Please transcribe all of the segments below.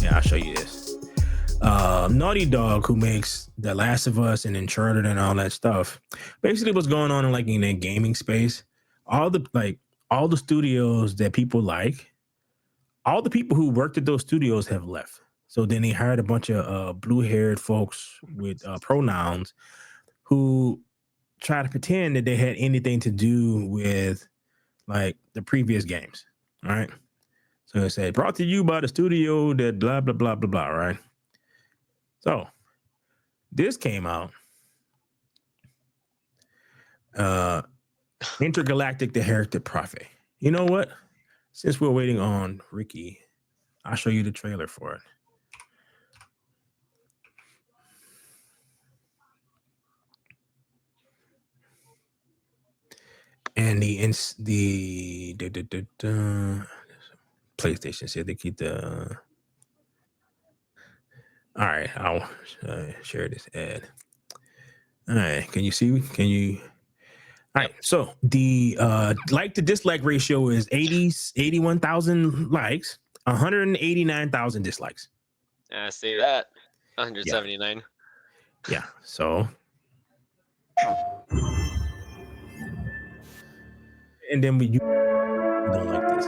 Yeah, I'll show you this. Naughty Dog, who makes The Last of Us and Uncharted and all that stuff, basically what's going on in the gaming space, all the studios that people like, all the people who worked at those studios have left. So then they hired a bunch of blue-haired folks with pronouns who try to pretend that they had anything to do with like the previous games. All right. So it said brought to you by the studio that blah blah blah blah blah. Right. So this came out. Intergalactic The Heretic Prophet. You know what? Since we're waiting on Ricky, I'll show you the trailer for it. And the PlayStation said they keep the. All right, I'll share this ad. All right, can you see? Can you? All right, so the like to dislike ratio is 81,000 likes, 189,000 dislikes. I see that. 179. Yeah, so. And then you don't like this.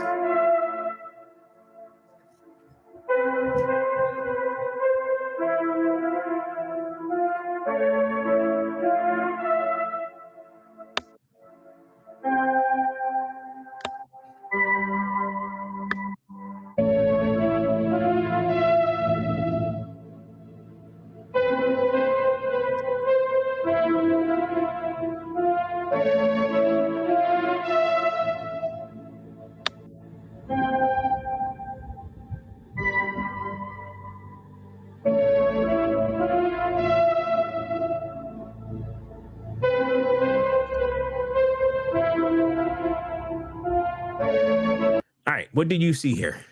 All right, what did you see here?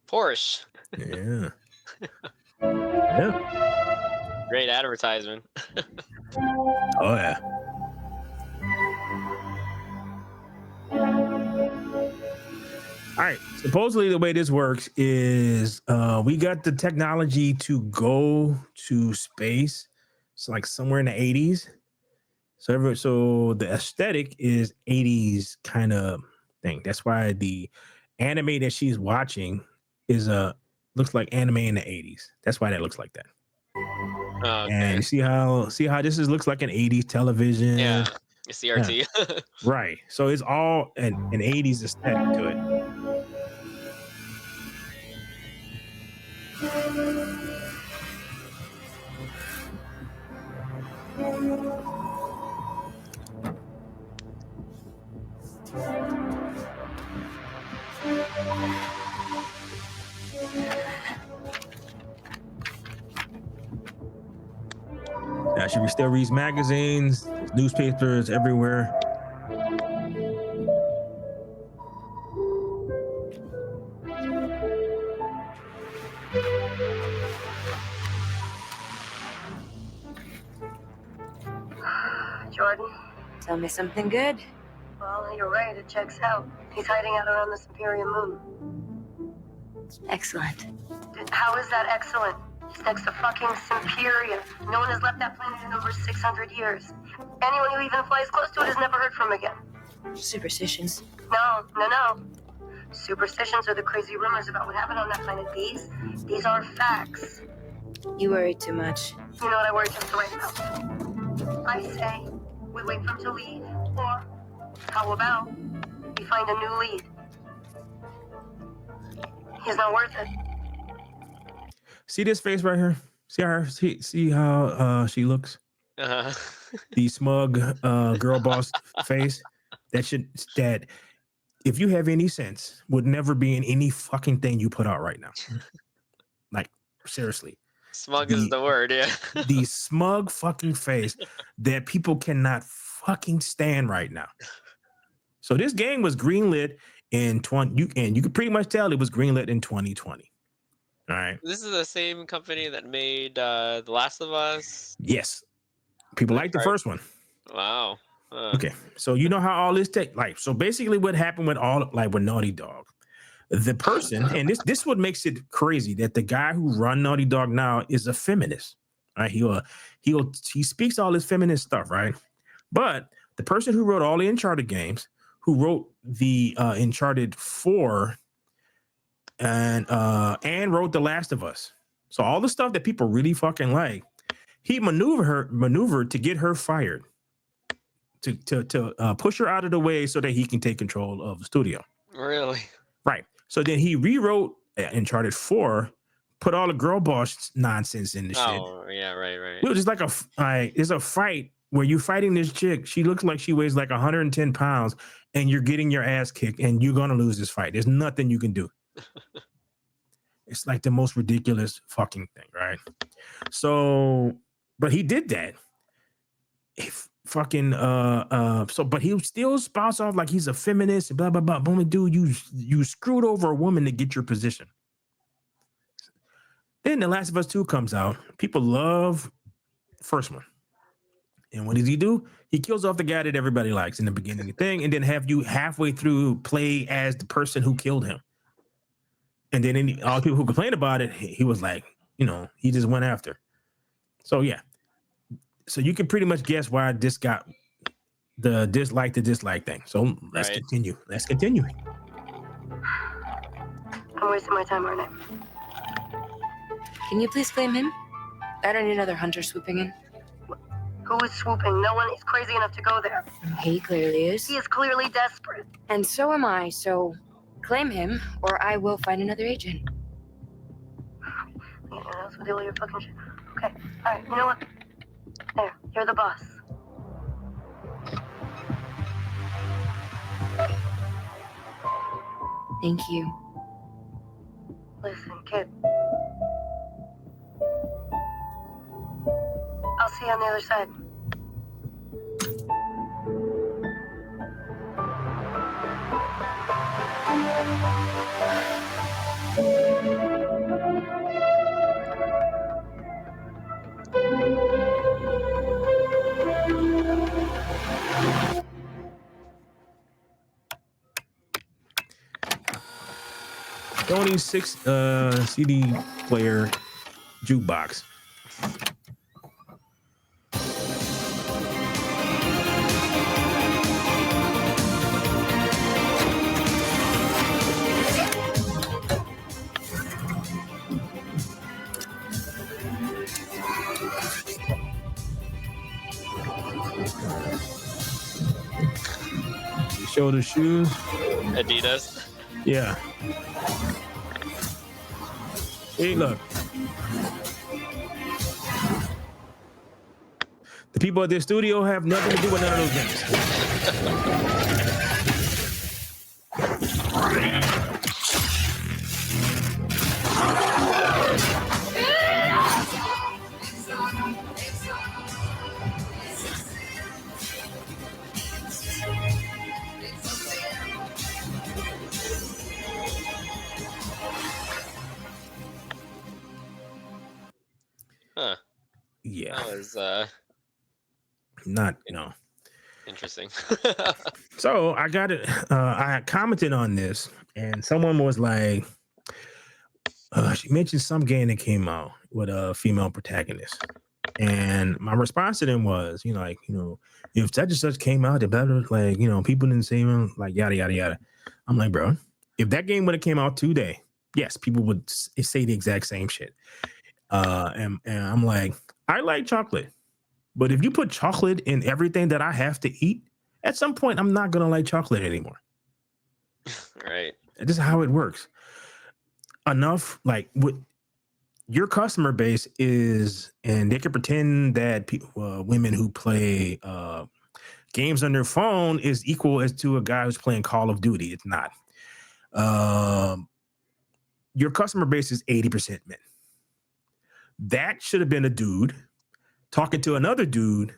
Porsche. Yeah. Yeah. Great advertisement. Oh yeah. All right. Supposedly the way this works is we got the technology to go to space. It's like somewhere in the 80s. So the aesthetic is 80s kind of thing. That's why the anime that she's watching is looks like anime in the 80s. That's why that looks like that. Oh, okay. And see how this looks like an 80s television. Yeah, CRT. Yeah. Right. So it's all an 80s aesthetic to it. Yeah, she still reads magazines, newspapers everywhere. Jordan, Tell me something good. well, you're right, it checks out. He's hiding out around the Superior Moon. Excellent. How is that excellent? He's next to fucking Superior. No one has left that planet in over 600 years. Anyone who even flies close to it is never heard from again. Superstitions. No. Superstitions are the crazy rumors about what happened on that planet. These are facts. You worry too much. You know what I worry just right about? I say we wait for him to leave, or how about we find a new lead? He's not worth it. See this face right here? See her? See how she looks? Uh-huh. The smug girl boss face. That if you have any sense would never be in any fucking thing you put out right now. Like seriously. Smug is the word, yeah. The smug fucking face that people cannot fucking stand right now. So this game was greenlit in you could pretty much tell it was greenlit in 2020. All right. This is the same company that made The Last of Us. Yes. People like the first one. Wow. Okay. So you know how all this so basically what happened with with Naughty Dog. The person, and this what makes it crazy, that the guy who run Naughty Dog now is a feminist. Right? He speaks all this feminist stuff, right? But the person who wrote all the Uncharted games, who wrote the Uncharted 4 and wrote The Last of Us. So all the stuff that people really fucking like, he maneuvered to get her fired, to push her out of the way so that he can take control of the studio. Really? Right. So then he rewrote Uncharted 4, put all the girl boss nonsense in the shit. Oh, yeah, right. It was just like it's a fight where you're fighting this chick. She looks like she weighs like 110 pounds, and you're getting your ass kicked, and you're gonna lose this fight. There's nothing you can do. It's like the most ridiculous fucking thing, right? So, but he did that. But he still spouts off like he's a feminist, blah blah blah. Boom, dude, you screwed over a woman to get your position. Then The Last of Us 2 comes out. People love the first one. And what does he do? He kills off the guy that everybody likes in the beginning of the thing, and then have you halfway through play as the person who killed him. And then all the people who complained about it, he was like, he just went after. So yeah. So you can pretty much guess why this got the dislike thing. So let's continue. I'm wasting my time, aren't I? Can you please claim him? I don't need another hunter swooping in. Who is swooping? No one is crazy enough to go there. He clearly is. He is clearly desperate. And so am I, so claim him, or I will find another agent. You know, that's with all your fucking shit. Okay, alright, you know what? There, you're the boss. Thank you. Listen, kid. I'll see you on the other side. Sony 6 CD player jukebox. Shoulder shoes. Adidas. Yeah. Hey, look. The people at this studio have nothing to do with none of those Huh. Yeah. That was Not, interesting. So I got it. I commented on this, and someone was like, she mentioned some game that came out with a female protagonist. And my response to them was, if such and such came out, it better, people didn't say them, like, yada, yada, yada. I'm like, bro, if that game would have came out today, yes, people would say the exact same shit. And I'm like, I like chocolate, but if you put chocolate in everything that I have to eat, at some point, I'm not going to like chocolate anymore. Right. This is how it works. Enough, like, with your customer base is, and they can pretend that women who play games on their phone is equal as to a guy who's playing Call of Duty. It's not. Your customer base is 80% men. That should have been a dude talking to another dude.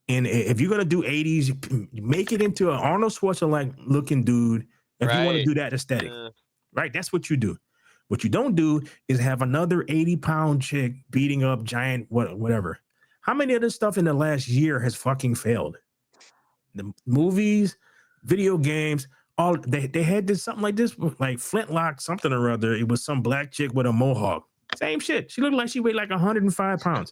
And if you're going to do 80s, make it into an Arnold Schwarzenegger looking dude. If you want to do that aesthetic, right? That's what you do. What you don't do is have another 80-pound chick beating up giant whatever. How many of this stuff in the last year has fucking failed? The movies, video games, all they had this something like this, like Flintlock something or other. It was some black chick with a mohawk. Same shit. She looked like she weighed like 105 pounds.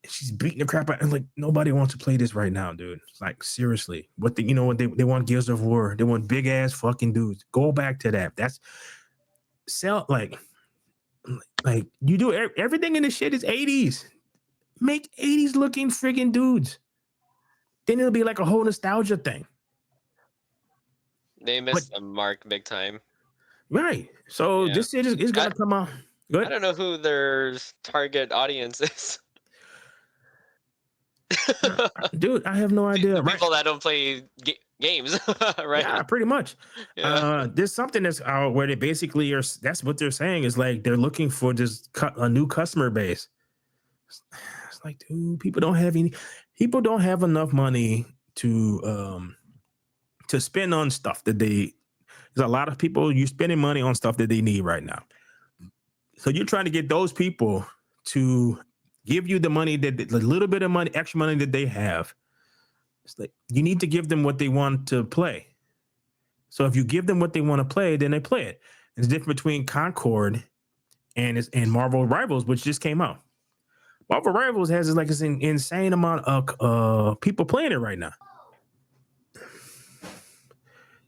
She's beating the crap out. And like nobody wants to play this right now, dude. Like seriously, what the, you know what they want Gears of War. They want big ass fucking dudes. Go back to that. That's sell like you do everything in this shit is 80s. Make 80s looking friggin' dudes. Then it'll be like a whole nostalgia thing. They missed the mark big time. Right. So Yeah. this shit is gonna come out. Good. I don't know who their target audience is. Dude, I have no idea. The people that don't play games, right? Yeah, pretty much. Yeah. There's something that's out where they basically are. That's what they're saying is like they're looking for just a new customer base. It's like, dude, people don't have enough money to spend on stuff that they. There's a lot of people you spending money on stuff that they need right now. So you're trying to get those people to give you the money that the little bit of money, extra money that they have. It's like you need to give them what they want to play. So if you give them what they want to play, then they play it. It's different between Concord and Marvel Rivals, which just came out. Marvel Rivals has like this insane amount of people playing it right now.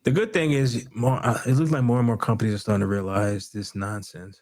The good thing is, it looks like more and more companies are starting to realize this nonsense.